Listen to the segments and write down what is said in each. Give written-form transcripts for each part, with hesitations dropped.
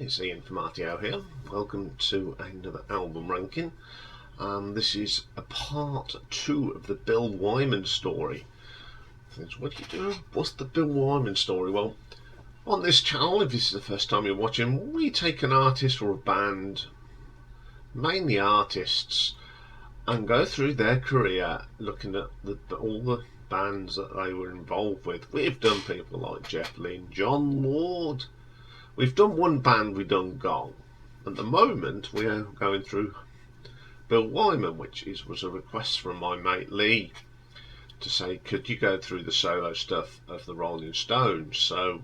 it's Ian from RTO here. Welcome to another album ranking. This is a part 2 of the Bill Wyman story. What do you do? What's the Bill Wyman story? Well, on this channel, if this is the first time you're watching, we take an artist or a band, mainly artists, and go through their career looking at all the bands that they were involved with. We've done people like Jeff Lynne, John Lord. We've done one band, we've done Gong. At the moment, we are going through Bill Wyman, which was a request from my mate Lee to say, could you go through the solo stuff of the Rolling Stones? So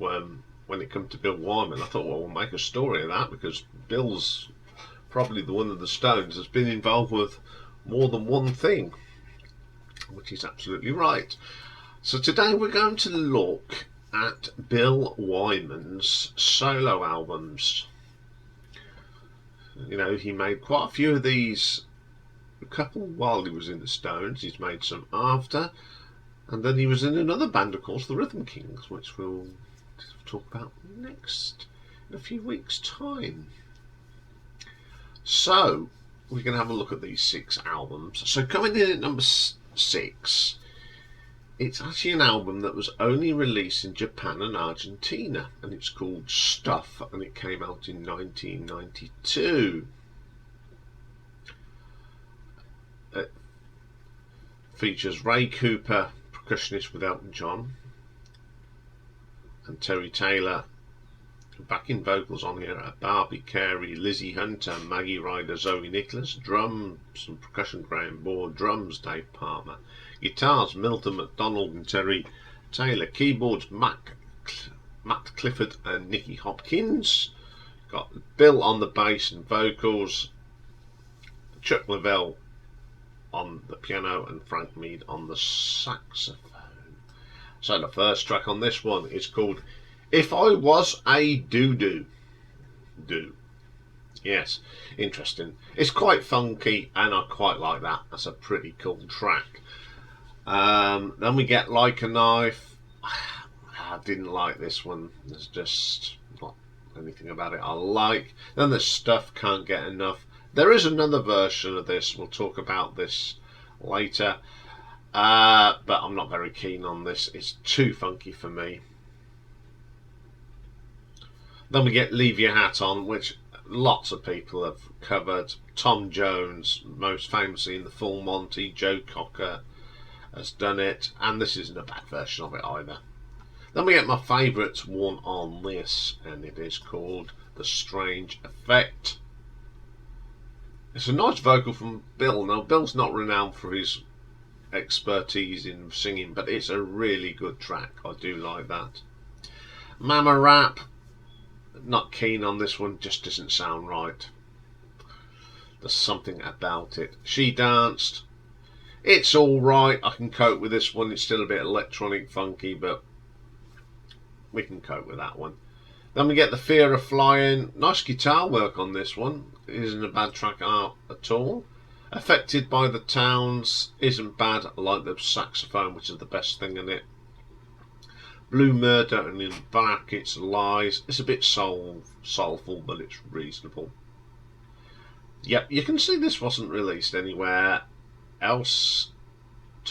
when it comes to Bill Wyman, I thought, well, we'll make a story of that, because Bill's probably the one of the Stones that's been involved with more than one thing, which is absolutely right. So today we're going to look at Bill Wyman's solo albums. You know, he made quite a few of these, a couple while he was in the Stones, he's made some after, and then he was in another band, of course, the Rhythm Kings, which we'll talk about next in a few weeks' time. So we're going to have a look at these 6 albums. So coming in at number 6, it's actually an album that was only released in Japan and Argentina, and it's called Stuff, and it came out in 1992. It features Ray Cooper, percussionist with Elton John, and Terry Taylor. Backing vocals on here are Barbie Carey, Lizzie Hunter, Maggie Ryder, Zoe Nicholas, drums and percussion Graham Moore, drums Dave Palmer, guitars Milton McDonald and Terry Taylor, keyboards Matt Clifford and Nicky Hopkins. Got Bill on the bass and vocals, Chuck Leavell on the piano and Frank Mead on the saxophone. So the first track on this one is called If I Was a Doo-Doo. Yes, interesting. It's quite funky and I quite like that. That's a pretty cool track. Then we get Like a Knife. I didn't like this one. There's just not anything about it I like. Then there's Stuff, Can't Get Enough. There is another version of this. We'll talk about this later. But I'm not very keen on this. It's too funky for me. Then we get Leave Your Hat On, which lots of people have covered. Tom Jones, most famously in the Full Monty. Joe Cocker has done it, and this isn't a bad version of it either. Then we get my favourite one on this, and it is called The Strange Effect. It's a nice vocal from Bill. Now, Bill's not renowned for his expertise in singing, but it's a really good track. I do like that. Mama Rap, not keen on this one, just doesn't sound right. There's something about it. She Danced, it's alright, I can cope with this one. It's still a bit electronic funky, but we can cope with that one. Then we get The Fear of Flying. Nice guitar work on this one. It isn't a bad track at all. Affected by the Towns isn't bad. I like the saxophone, which is the best thing in it. Blue Murder, and in brackets Lies. It's a bit soulful, but it's reasonable. Yep, you can see this wasn't released anywhere else.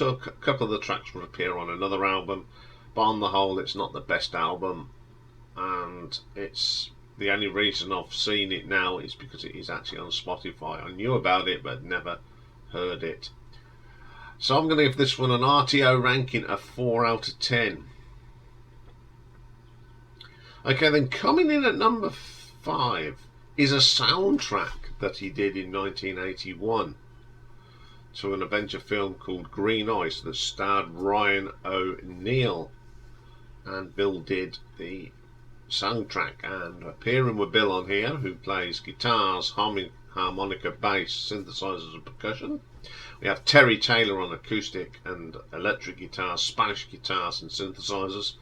A couple of the tracks would appear on another album, but on the whole it's not the best album, and it's the only reason I've seen it now is because it is actually on Spotify. I knew about it but never heard it. So I'm going to give this one an RTO ranking of 4 out of 10. Okay, then coming in at number 5 is a soundtrack that he did in 1981 to an adventure film called Green Ice that starred Ryan O'Neal, and Bill did the soundtrack. And appearing with Bill on here, who plays guitars, harmonica, bass, synthesizers and percussion, we have Terry Taylor on acoustic and electric guitars, Spanish guitars and synthesizers.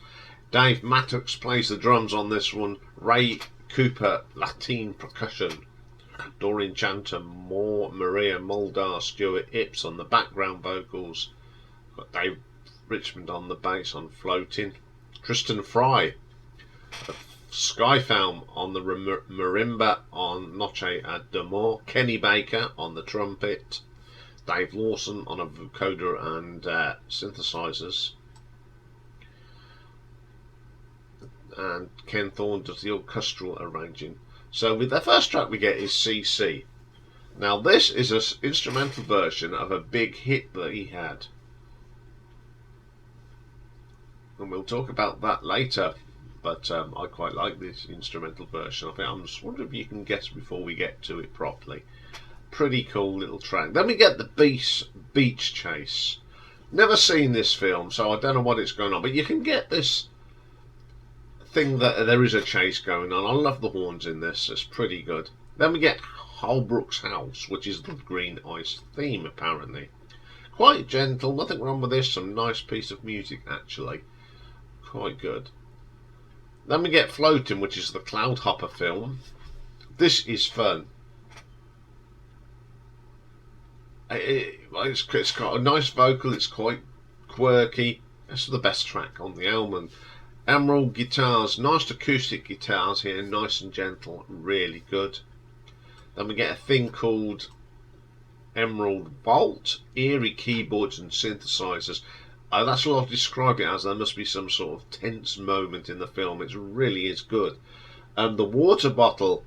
Dave Mattox plays the drums on this one. Ray Cooper, Latin percussion. Doreen Chanter, Maria Muldaur, Stuart Ipps on the background vocals. Got Dave Richmond on the bass on floating. Tristan Fry, Skyfilm on the marimba on Noche d'Amor, Kenny Baker on the trumpet, Dave Lawson on a vocoder and synthesizers, and Ken Thorne does the orchestral arranging. So with the first track we get is CC. Now this is an instrumental version of a big hit that he had, and we'll talk about that later. But I quite like this instrumental version. I'm just wondering if you can guess before we get to it properly. Pretty cool little track. Then we get the beach chase. Never seen this film, so I don't know what it's going on, but you can get this thing that there is a chase going on. I love the horns in this. It's pretty good. Then we get Holbrook's House, which is the Green Ice theme, apparently. Quite gentle, nothing wrong with this. Some nice piece of music, actually. Quite good. Then we get Floating, which is the Cloudhopper film. This is fun. It's got a nice vocal. It's quite quirky. This is the best track on the album. Emerald guitars, nice acoustic guitars here, nice and gentle, really good. Then we get a thing called Emerald Vault, eerie keyboards and synthesizers. That's what I'll describe it as. There must be some sort of tense moment in the film. It really is good. The water bottle,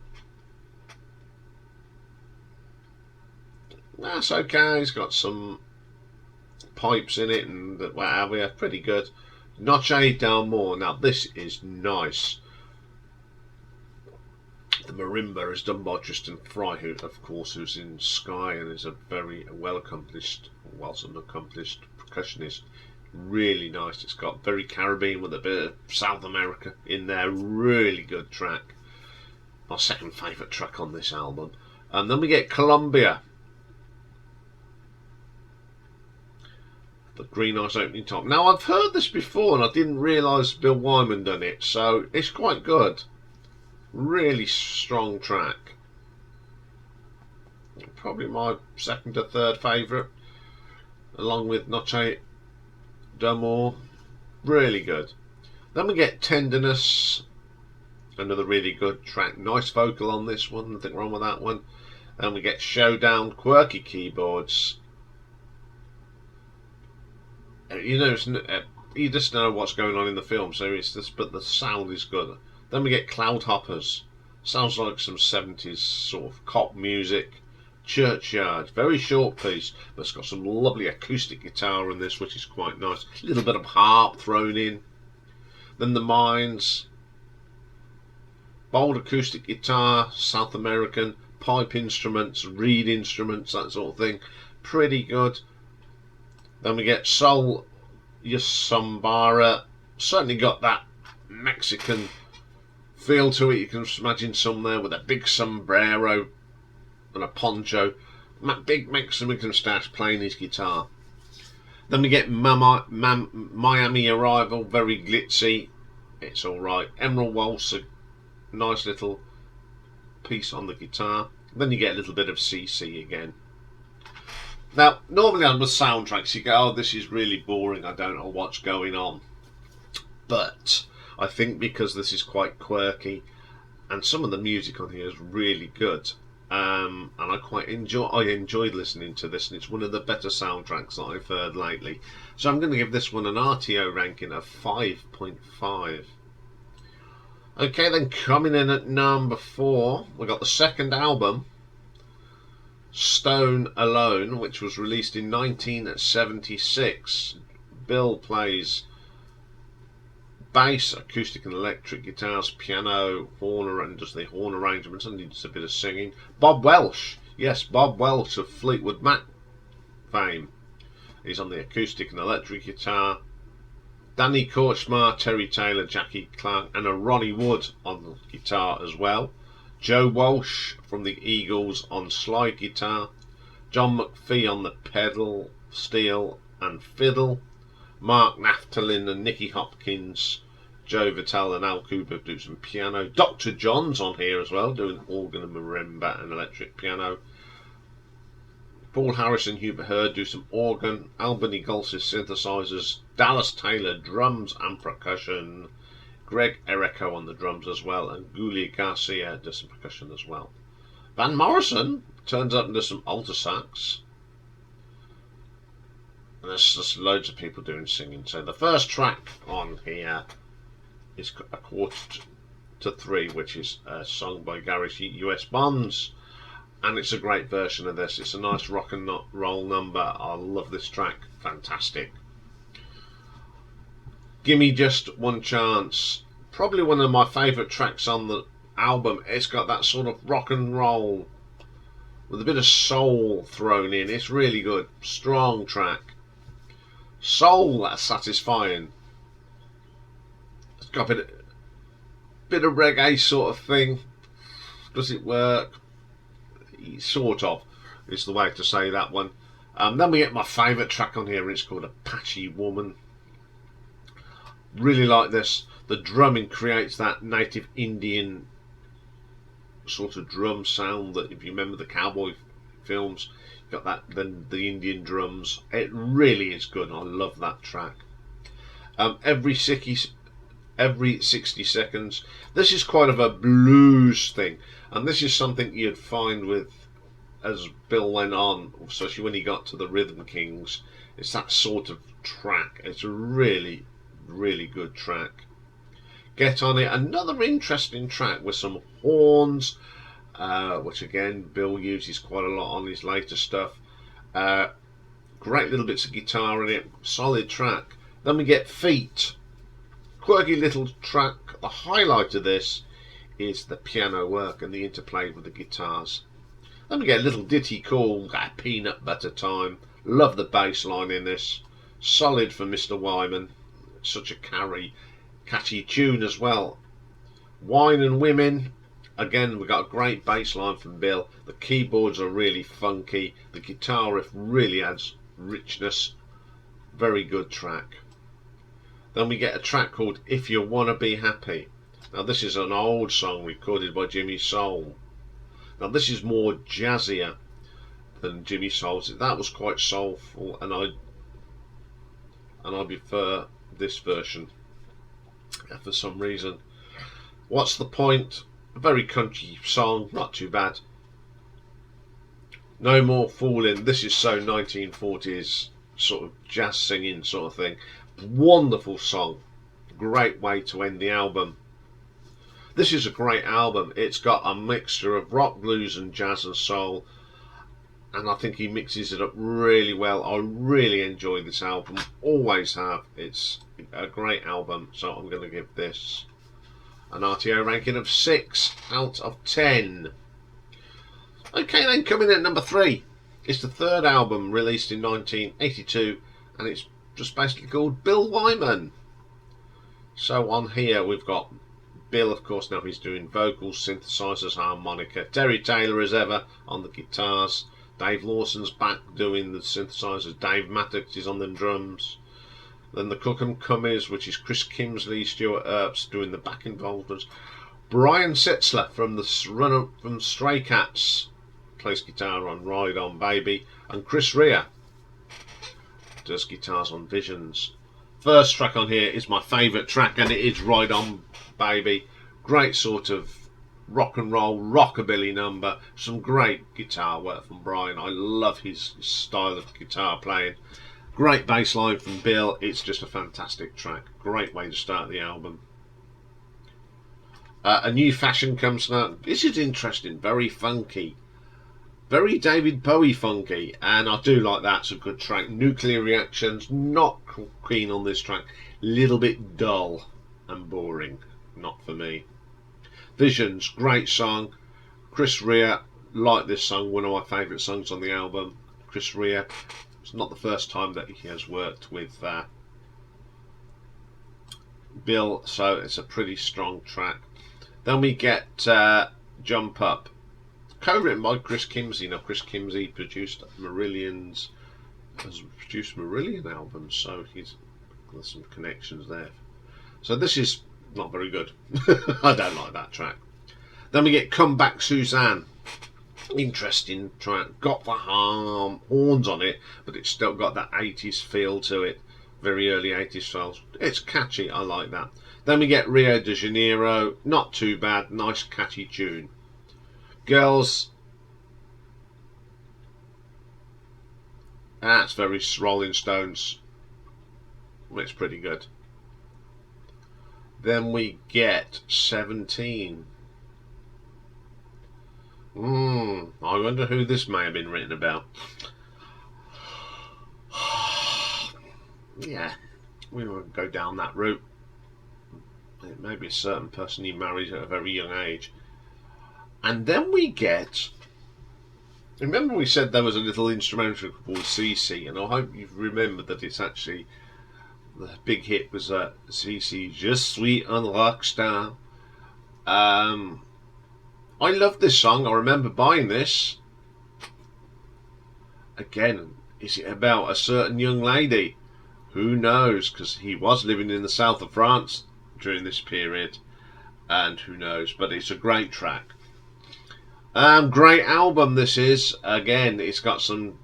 that's okay. It's got some pipes in it and what have you. Pretty good. Noche d'Amor. Now this is nice. The marimba is done by Tristan Fry, who, of course, who's in Sky and is a very well accomplished percussionist. Really nice. It's got very Caribbean with a bit of South America in there. Really good track. My second favourite track on this album. And then we get Columbia, the Green Ice opening top. Now I've heard this before and I didn't realise Bill Wyman done it, so it's quite good. Really strong track. Probably my second or third favourite, along with Noche d'Amor. Really good. Then we get Tenderness, another really good track. Nice vocal on this one, nothing wrong with that one. And we get Showdown, quirky keyboards. You know, you just know what's going on in the film, so it's just, but the sound is good. Then we get Cloudhoppers. Sounds like some 70s sort of cop music. Churchyard, very short piece, but it's got some lovely acoustic guitar in this, which is quite nice. A little bit of harp thrown in. Then the Mines, bold acoustic guitar, South American, pipe instruments, reed instruments, that sort of thing. Pretty good. Then we get Soul Yasambara. Certainly got that Mexican feel to it. You can imagine some there with a big sombrero and a poncho, big Mexican moustache playing his guitar. Then we get Miami Arrival, very glitzy, it's alright. Emerald Waltz, a nice little piece on the guitar. Then you get a little bit of CC again. Now, normally on the soundtracks you go, oh, this is really boring, I don't know what's going on. But I think because this is quite quirky and some of the music on here is really good, and I enjoyed listening to this, and it's one of the better soundtracks that I've heard lately. So I'm going to give this one an RTO ranking of 5.5. Okay, then coming in at number 4, we got the second album, Stone Alone, which was released in 1976. Bill plays bass, acoustic and electric guitars, piano, horn, and does the horn arrangements, and he does a bit of singing. Bob Welsh, yes, Bob Welsh of Fleetwood Mac fame. He's on the acoustic and electric guitar. Danny Korchmar, Terry Taylor, Jackie Clark, and a Ronnie Wood on the guitar as well. Joe Walsh from the Eagles on slide guitar. John McPhee on the pedal, steel and fiddle. Mark Naftalin and Nicky Hopkins, Joe Vitale and Al Cooper do some piano. Dr. John's on here as well, doing organ and marimba and electric piano. Paul Harris and Hubert Hurd do some organ. Albany Golsis synthesizers. Dallas Taylor drums and percussion. Greg Errico on the drums as well, and Julia Garcia does some percussion as well. Van Morrison turns up and does some alto sax. And there's just loads of people doing singing. So the first track on here is A Quarter to Three, which is a song by Gary US Bonds. And it's a great version of this. It's a nice rock and roll number. I love this track. Fantastic. Gimme Just One Chance. Probably one of my favourite tracks on the album. It's got that sort of rock and roll with a bit of soul thrown in. It's really good. Strong track. Soul, that's satisfying. It's got a bit of reggae sort of thing. Does it work? Sort of is the way to say that one. Then we get my favourite track on here, and it's called Apache Woman. Really like this. The drumming creates that native Indian sort of drum sound that, if you remember the cowboy films, got that the Indian drums. It really is good. I love that track. Every 60 seconds. This is quite of a blues thing, and this is something you'd find with as Bill went on, especially when he got to the Rhythm Kings. It's that sort of track. It's a really, really good track. Get On It, another interesting track with some horns, which again Bill uses quite a lot on his later stuff. Great little bits of guitar in it, solid track. Then we get Feet, quirky little track. The highlight of this is the piano work and the interplay with the guitars. Then we get a little ditty called Peanut Butter Time. Love the bass line in this. Solid for Mr. Wyman. Such a catchy tune as well. Wine and Women. Again, we got a great bass line from Bill. The keyboards are really funky. The guitar riff really adds richness. Very good track. Then we get a track called If You Wanna Be Happy. Now this is an old song recorded by Jimmy Soul. Now this is more jazzier than Jimmy Soul's. That was quite soulful, and I prefer this version for some reason. What's the Point? A very country song, not too bad. No More Fooling. This is so 1940s sort of jazz singing sort of thing. Wonderful song. Great way to end the album. This is a great album. It's got a mixture of rock, blues and jazz and soul, and I think he mixes it up really well. I really enjoy this album, always have. It's a great album, so I'm going to give this an RTO ranking of 6 out of 10. Okay, then coming in at number 3, it's the third album released in 1982, and it's just basically called Bill Wyman. So on here we've got Bill, of course. Now he's doing vocals, synthesizers, harmonica. Terry Taylor as ever on the guitars. Dave Lawson's back doing the synthesizers. Dave Mattox is on the drums. Then the Cook and Cummies, which is Chris Kimsley, Stuart Earps doing the back involvements. Brian Setzler from Stray Cats plays guitar on Ride On Baby, and Chris Rea does guitars on Visions. First track on here is my favourite track, and it is Ride On Baby. Great sort of rock and roll, rockabilly number. Some great guitar work from Brian. I love his style of guitar playing. Great bass line from Bill. It's just a fantastic track. Great way to start the album. A New Fashion comes out. This is interesting, very funky. Very David Bowie funky, and I do like that. It's a good track. Nuclear Reactions, not keen on this track. Little bit dull and boring. Not for me. Visions, great song. Chris Rea, like this song, one of my favourite songs on the album. Chris Rea, it's not the first time that he has worked with Bill, so it's a pretty strong track. Then we get Jump Up, co-written by Chris Kimsey. Now Chris Kimsey has produced Marillion albums, so there's some connections there. So this is not very good. I don't like that track. Then we get Come Back Suzanne. Interesting track. Got the horns on it, but it's still got that 80s feel to it. very early 80s styles. It's catchy, I like that. Then we get Rio de Janeiro, not too bad, nice catchy tune. Girls, that's very Rolling Stones. It's pretty good. Then we get 17. I wonder who this may have been written about. Yeah, we won't go down that route. It may be a certain person he married at a very young age. And then we get... Remember we said there was a little instrumental called CC, and I hope you've remembered that it's actually... The big hit was CC, Je suis un rockstar. I love this song. I remember buying this. Again, is it about a certain young lady? Who knows? Because he was living in the south of France during this period. And who knows? But it's a great track. Great album this is. Again, it's got some,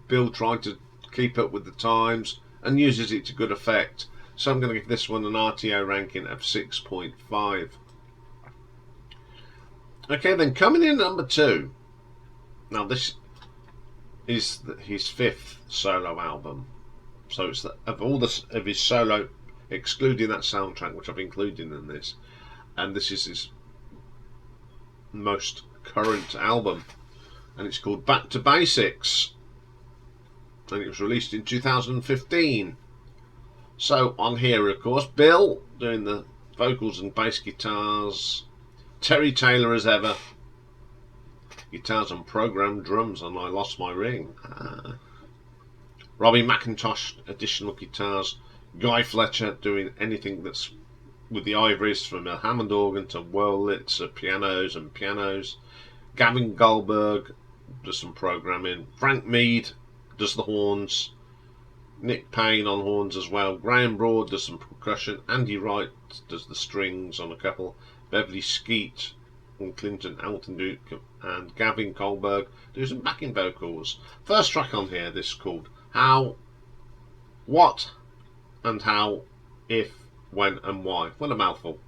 Bill trying to keep up with the times and uses it to good effect. So I'm going to give this one an RTO ranking of 6.5. Okay, then coming in number 2. Now this is his 5th solo album. So it's of his solo, excluding that soundtrack which I've included in this, and this is his most current album, and it's called Back to Basics, and it was released in 2015. So on here, of course, Bill doing the vocals and bass guitars, Terry Taylor as ever, guitars and programmed drums on I Lost My Ring, Robbie McIntosh additional guitars, Guy Fletcher doing anything that's with the ivories, from a Hammond organ to Wurlitz pianos, Gavin Goldberg does some programming, Frank Mead does the horns, Nick Payne on horns as well, Graham Broad does some percussion, Andy Wright does the strings on a couple, Beverly Skeet and Clinton Alton Duke and Gavin Goldberg do some backing vocals. First track on here, this is called How, What and How, If, When and Why. What a mouthful.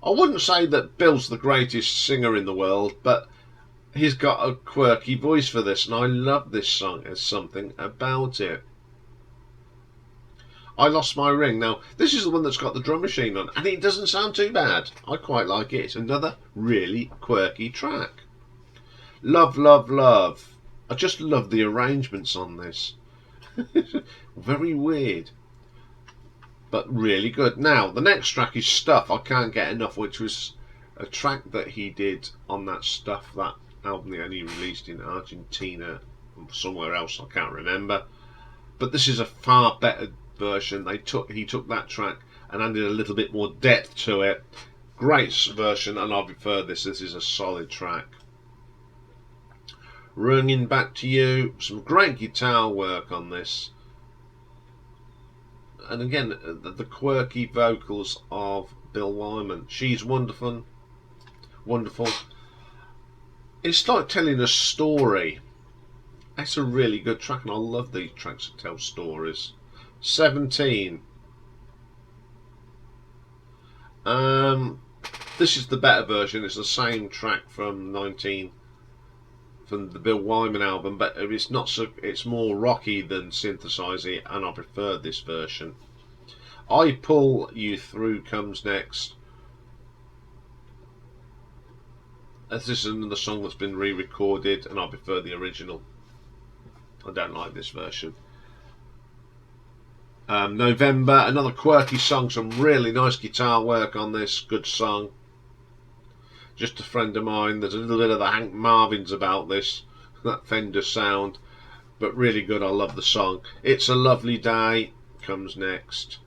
I wouldn't say that Bill's the greatest singer in the world, but he's got a quirky voice for this, and I love this song. There's something about it. I Lost My Ring. Now, this is the one that's got the drum machine on, and it doesn't sound too bad. I quite like it. It's another really quirky track. Love, Love, Love. I just love the arrangements on this. Very weird, but really good. Now, the next track is Stuff I Can't Get Enough, which was a track that he did on that Stuff, that album they only released in Argentina or somewhere else, I can't remember. But this is a far better version. He took that track and added a little bit more depth to it. Great version, and I prefer this. This is a solid track. Running Back to You, some great guitar work on this, and again the quirky vocals of Bill Wyman. She's wonderful. It's like telling a story. That's a really good track, and I love these tracks that tell stories. 17. This is the better version. It's the same track from the Bill Wyman album, but it's not so. It's more rocky than synthesizing, and I prefer this version. I Pull You Through comes next. As this is another song that's been re-recorded, and I prefer the original. I don't like this version. November, another quirky song, some really nice guitar work on this, good song. Just a friend of mine, there's a little bit of the Hank Marvins about this, that Fender sound, but really good. I love the song. It's a Lovely Day comes next.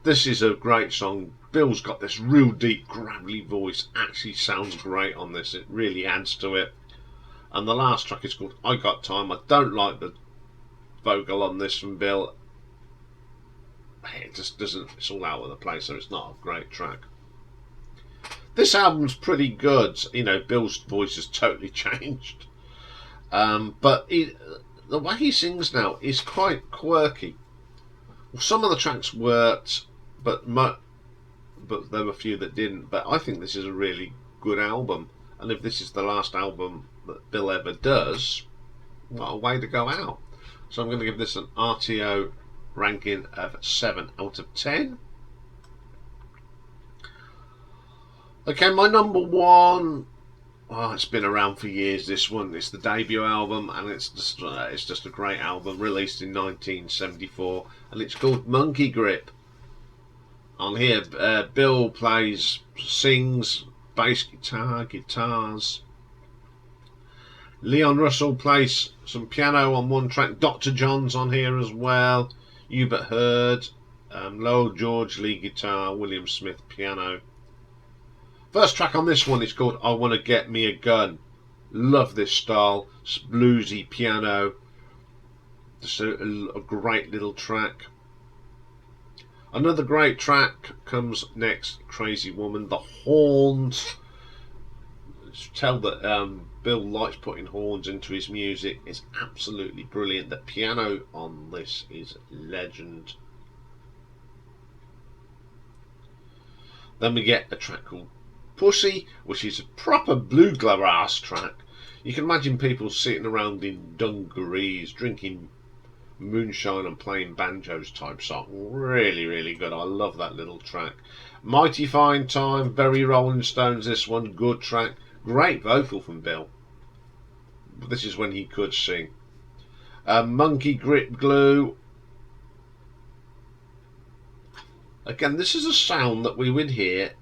This is a great song. Bill's got this real deep gravelly voice, actually sounds great on this, it really adds to it. And the last track is called I Got Time. I don't like the vocal on this from Bill. It just doesn't, it's all out of the place, so it's not a great track. This album's pretty good. Bill's voice has totally changed, but the way he sings now is quite quirky. Some of the tracks worked, but there were a few that didn't. But I think this is a really good album, and if this is the last album that Bill ever does, what a way to go out. So I'm going to give this an RTO ranking of 7 out of 10. Okay, my number one. Oh, it's been around for years. This one, it's the debut album, and it's just a great album, released in 1974, and it's called Monkey Grip. On here, Bill sings bass guitar, guitars. Leon Russell plays some piano on one track. Dr. John's on here as well. Hubert Hurd, Lowell George lead guitar, William Smith piano. First track on this one is called I Want to Get Me a Gun. Love this style. It's bluesy piano. Just a great little track. Another great track comes next, Crazy Woman. The horns. Tell that Bill likes putting horns into his music. It's absolutely brilliant. The piano on this is legend. Then we get a track called Pussy, which is a proper bluegrass track. You can imagine people sitting around in dungarees, drinking moonshine and playing banjos type song. Really, really good. I love that little track. Mighty Fine Time, very Rolling Stones, this one. Good track. Great vocal from Bill. This is when he could sing. Monkey Grip Glue. Again, this is a sound that we would hear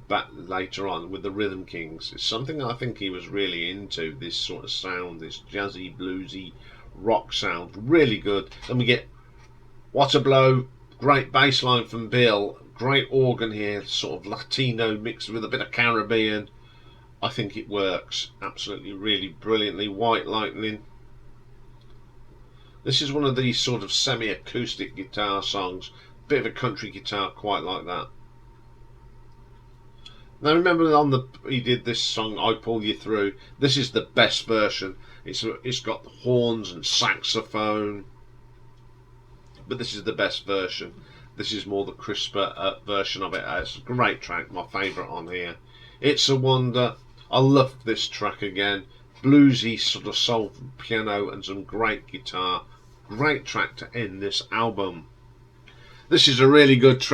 back later on with the Rhythm Kings. It's something I think he was really into, this sort of sound, this jazzy, bluesy rock sound. Really good. Then we get What a Blow. Great bass line from Bill. Great organ here, sort of Latino mixed with a bit of Caribbean. I think it works absolutely really brilliantly. White Lightning. This is one of these sort of semi-acoustic guitar songs. Bit of a country guitar, quite like that. Now remember he did this song, I Pull You Through. This is the best version. It's got the horns and saxophone, but this is the best version. This is more the crisper version of it. It's a great track, my favourite on here. It's a Wonder. I love this track again. Bluesy sort of soul piano and some great guitar. Great track to end this album. This is a really good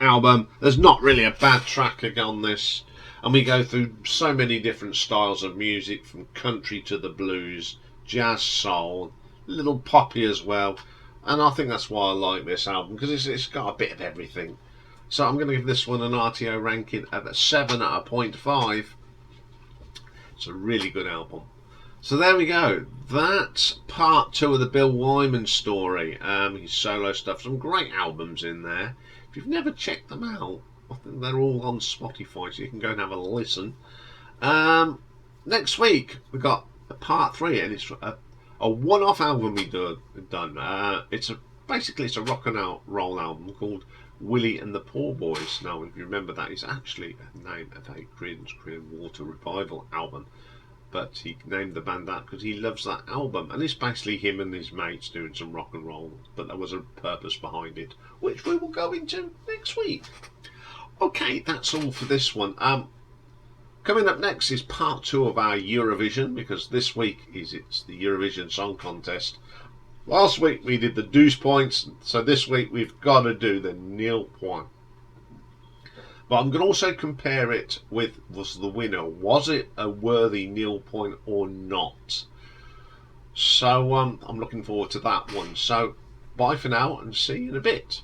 album. There's not really a bad track on this. And we go through so many different styles of music, from country to the blues, jazz, soul, a little poppy as well. And I think that's why I like this album, because it's got a bit of everything. So I'm going to give this one an RTO ranking of a 7 out of 0.5. It's a really good album. So there we go. That's part 2 of the Bill Wyman story. His solo stuff. Some great albums in there. If you've never checked them out, I think they're all on Spotify, so you can go and have a listen. Next week we've got a part 3, and it's a one-off album we done. Basically it's a rock and roll album called Willie and the Poor Boys. Now, if you remember, that is actually a name of a Creedence Clearwater Revival album, but he named the band that because he loves that album, and it's basically him and his mates doing some rock and roll, but there was a purpose behind it, which we will go into next week. Okay, that's all for this one. Coming up next is part 2 of our Eurovision, because this week it's the Eurovision Song Contest. Last week we did the Deuce Points, so this week we've got to do the Nil Point. But I'm going to also compare it with, was the winner, was it a worthy nil point or not? So I'm looking forward to that one. So bye for now, and see you in a bit.